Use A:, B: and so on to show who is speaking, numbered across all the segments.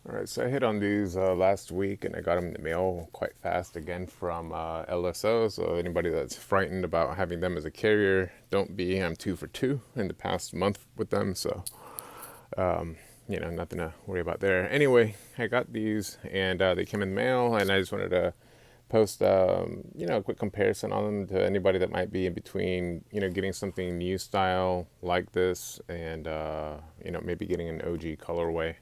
A: All right, so I hit on these last week, and I got them in the mail quite fast again from LSO. So anybody that's frightened about having them as a carrier, don't be. I'm 2 for 2 in the past month with them, so nothing to worry about there. Anyway, I got these, and they came in the mail, and I just wanted to post a quick comparison on them to anybody that might be in between, getting something new style like this, and maybe getting an OG colorway.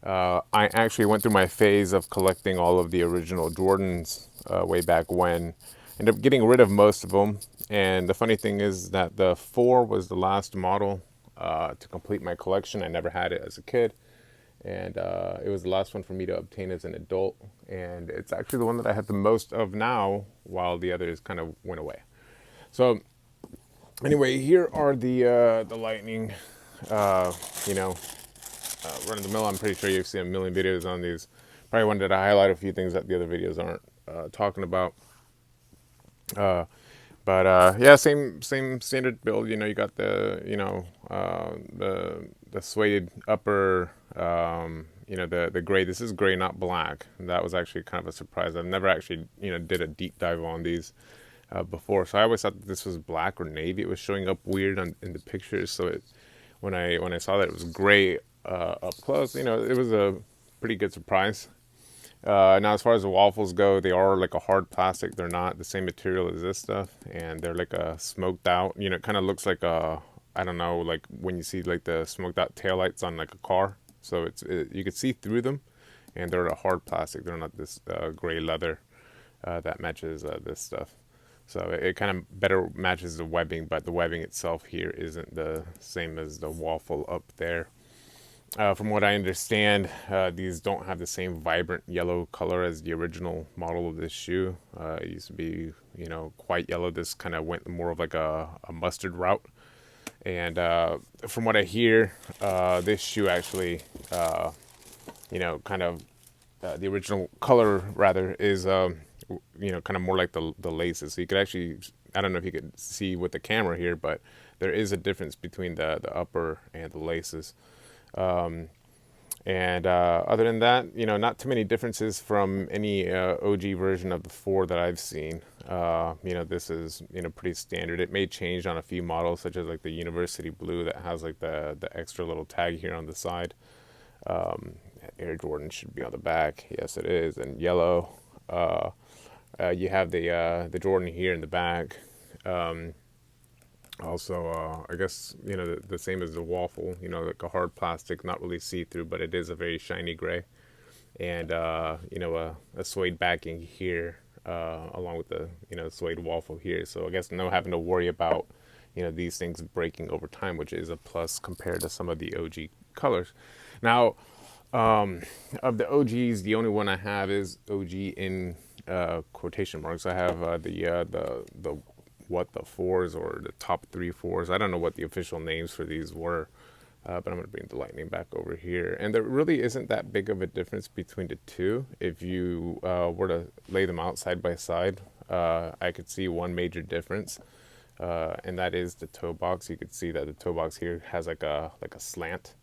A: I actually went through my phase of collecting all of the original Jordans way back when. Ended up getting rid of most of them. And the funny thing is that the 4 was the last model to complete my collection. I never had it as a kid. And it was the last one for me to obtain as an adult. And it's actually the one that I have the most of now, while the others kind of went away. So, anyway, here are the Lightning, uh, you know, run of the mill. I'm pretty sure you've seen a million videos on these. Probably wanted to highlight a few things that the other videos aren't talking about. Uh, but yeah, same standard build. You got the suede upper. The gray. This is gray, not black. That was actually kind of a surprise. I've never actually did a deep dive on these before, so I always thought that this was black or navy. It was showing up weird in the pictures, so when I saw that it was gray up close, it was a pretty good surprise. Now, as far as the waffles go, they are like a hard plastic. They're not the same material as this stuff, and they're like a smoked out. It kind of looks like I don't know, like when you see like the smoked out taillights on like a car. So you could see through them, and they're a hard plastic. They're not this gray leather that matches this stuff. So it kind of better matches the webbing, but the webbing itself here isn't the same as the waffle up there. From what I understand, these don't have the same vibrant yellow color as the original model of this shoe. It used to be, quite yellow. This kind of went more of like a mustard route. And from what I hear, this shoe actually, kind of the original color rather is, kind of more like the laces. So you could actually, I don't know if you could see with the camera here, but there is a difference between the upper and the laces. Um, and other than that, not too many differences from any OG version of the 4 that I've seen. This is, pretty standard. It may change on a few models, such as like the University Blue that has like the extra little tag here on the side. Um, Air Jordan should be on the back. Yes, it is. And yellow. You have the Jordan here in the back. Um, Also, I guess the same as the waffle. Like a hard plastic, not really see through, but it is a very shiny gray, and a suede backing here, along with the suede waffle here. So I guess no having to worry about these things breaking over time, which is a plus compared to some of the OG colors. Now, of the OGs, the only one I have is OG in quotation marks. I have the what the 4s or the top 3 4s. I don't know what the official names for these were, but I'm going to bring the Lightning back over here. And there really isn't that big of a difference between the two. If you were to lay them out side by side, I could see one major difference, and that is the toe box. You could see that the toe box here has like a slant.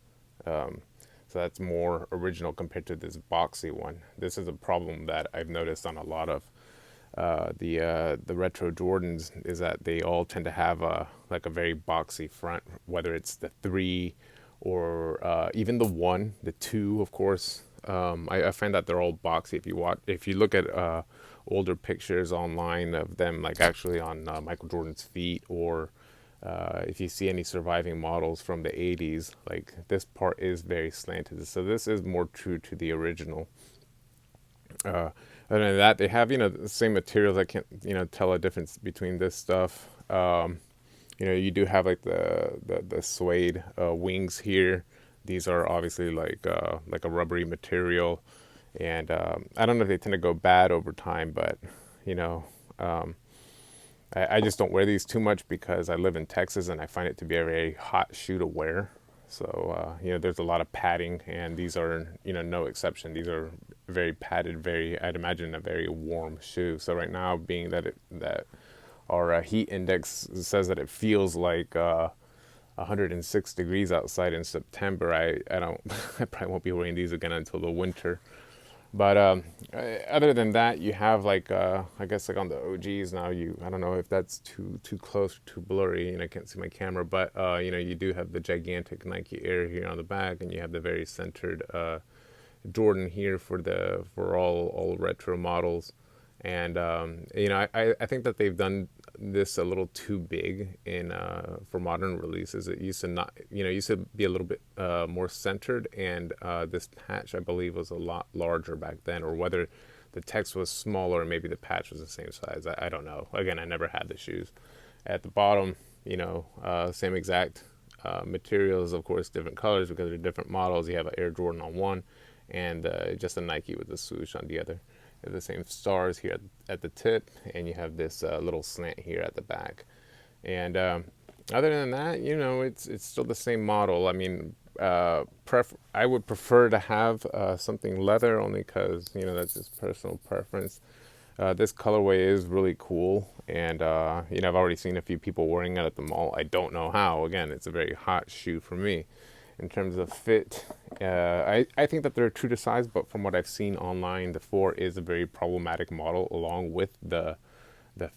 A: Um, so that's more original compared to this boxy one. This is a problem that I've noticed on a lot of the retro Jordans, is that they all tend to have a very boxy front, whether it's the 3 or even the 1, the 2, of course. I find that they're all boxy. If you look at older pictures online of them, like actually on Michael Jordan's feet, or if you see any surviving models from the 80s, like this part is very slanted. So this is more true to the original. Uh, Other than that, they have the same materials. I can't tell a difference between this stuff. You do have like the suede wings here. These are obviously like a rubbery material, and I don't know if they tend to go bad over time, but you know. Um, I just don't wear these too much because I live in Texas and I find it to be a very hot shoe to wear. So, there's a lot of padding, and these are, no exception. These are very padded, I'd imagine, a very warm shoe. So right now, being that our heat index says that it feels like 106 degrees outside in September, I don't I probably won't be wearing these again until the winter. But other than that, you have like I guess like on the OGs now. I don't know if that's too close, too blurry, and I can't see my camera. But you do have the gigantic Nike Air here on the back, and you have the very centered Jordan here for all retro models. And I think that they've done this a little too big in for modern releases. It used to not, used to be a little bit more centered, and this patch I believe was a lot larger back then, or whether the text was smaller and maybe the patch was the same size. I don't know. Again, I never had the shoes. At the bottom, same exact materials, of course, different colors because they're different models. You have an Air Jordan on one, and just a Nike with the swoosh on the other. You have the same stars here at the tip, and you have this little slant here at the back. And other than that, it's still the same model. I mean, I would prefer to have something leather, only because that's just personal preference. This colorway is really cool, and I've already seen a few people wearing it at the mall. I don't know how. Again, it's a very hot shoe for me. In terms of fit, I think that they're true to size, but from what I've seen online, the 4 is a very problematic model along with the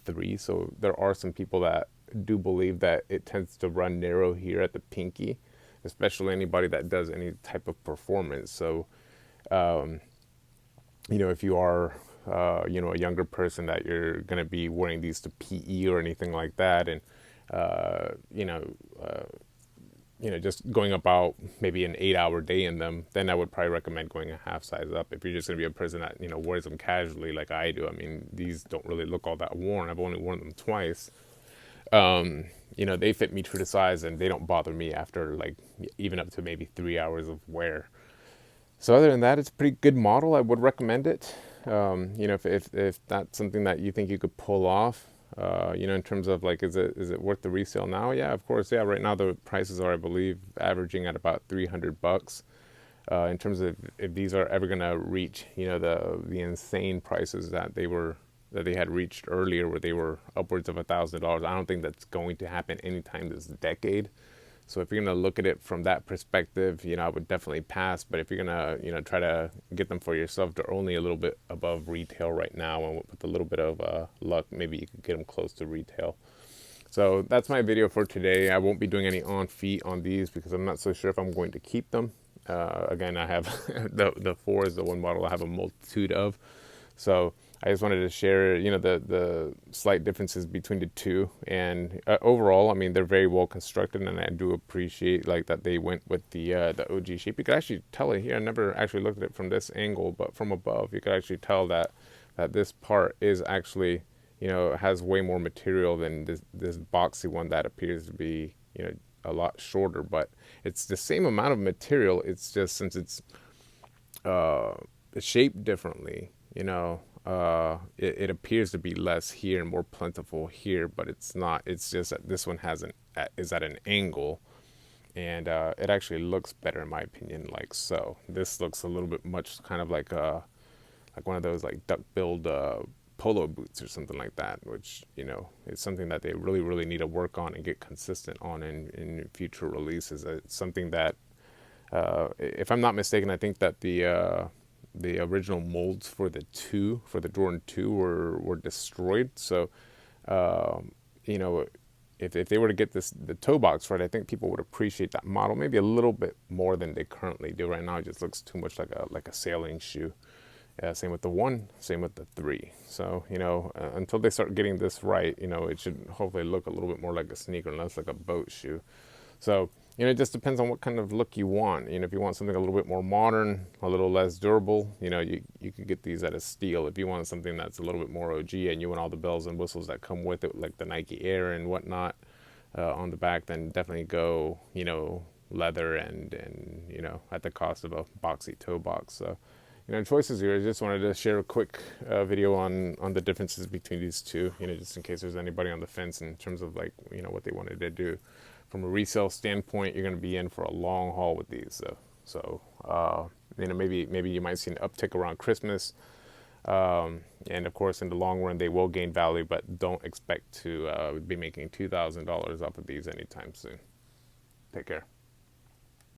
A: 3. So there are some people that do believe that it tends to run narrow here at the pinky, especially anybody that does any type of performance. So, if you are, a younger person that you're going to be wearing these to PE or anything like that, and, just going about maybe an 8-hour day in them, then I would probably recommend going a half size up. If you're just going to be a person that, wears them casually like I do, I mean, these don't really look all that worn. I've only worn them twice. They fit me true to size, and they don't bother me after like even up to maybe 3 hours of wear. So other than that, it's a pretty good model. I would recommend it. If that's something that you think you could pull off, in terms of like, is it worth the resale now? Yeah, of course. Yeah, right now the prices are, I believe, averaging at about $300. In terms of if these are ever gonna reach, the insane prices that they had reached earlier, where they were upwards of $1,000. I don't think that's going to happen anytime this decade. So if you're gonna look at it from that perspective, I would definitely pass. But if you're gonna, try to get them for yourself, they're only a little bit above retail right now, and with a little bit of luck, maybe you could get them close to retail. So that's my video for today. I won't be doing any on feet on these because I'm not so sure if I'm going to keep them. Again, I have the 4 is the one model I have a multitude of. So I just wanted to share, the slight differences between the two. And overall, I mean, they're very well constructed, and I do appreciate like that they went with the OG shape. You could actually tell it here. I never actually looked at it from this angle, but from above, you could actually tell that this part is actually, has way more material than this boxy one that appears to be, a lot shorter. But it's the same amount of material. It's just since it's shaped differently, it appears to be less here and more plentiful here, but it's not. It's just that this one is at an angle, and it actually looks better in my opinion. Like so, this looks a little bit much kind of like one of those like duck-billed polo boots or something like that, which is something that they really really need to work on and get consistent on in future releases. It's something that, if I'm not mistaken, I think that the original molds for the Jordan 2 were destroyed. So, if they were to get the toe box right, I think people would appreciate that model maybe a little bit more than they currently do. Right now, it just looks too much like a sailing shoe. Same with the 1, same with the 3. So, until they start getting this right, it should hopefully look a little bit more like a sneaker and less like a boat shoe. So, it just depends on what kind of look you want. If you want something a little bit more modern, a little less durable, you could get these at a steal. If you want something that's a little bit more OG and you want all the bells and whistles that come with it, like the Nike Air and whatnot on the back, then definitely go, leather and at the cost of a boxy toe box. So, choices here. I just wanted to share a quick video on the differences between these two, just in case there's anybody on the fence in terms of like, what they wanted to do. From a resale standpoint, you're going to be in for a long haul with these. So maybe you might see an uptick around Christmas. And of course, in the long run, they will gain value, but don't expect to be making $2,000 off of these anytime soon. Take care.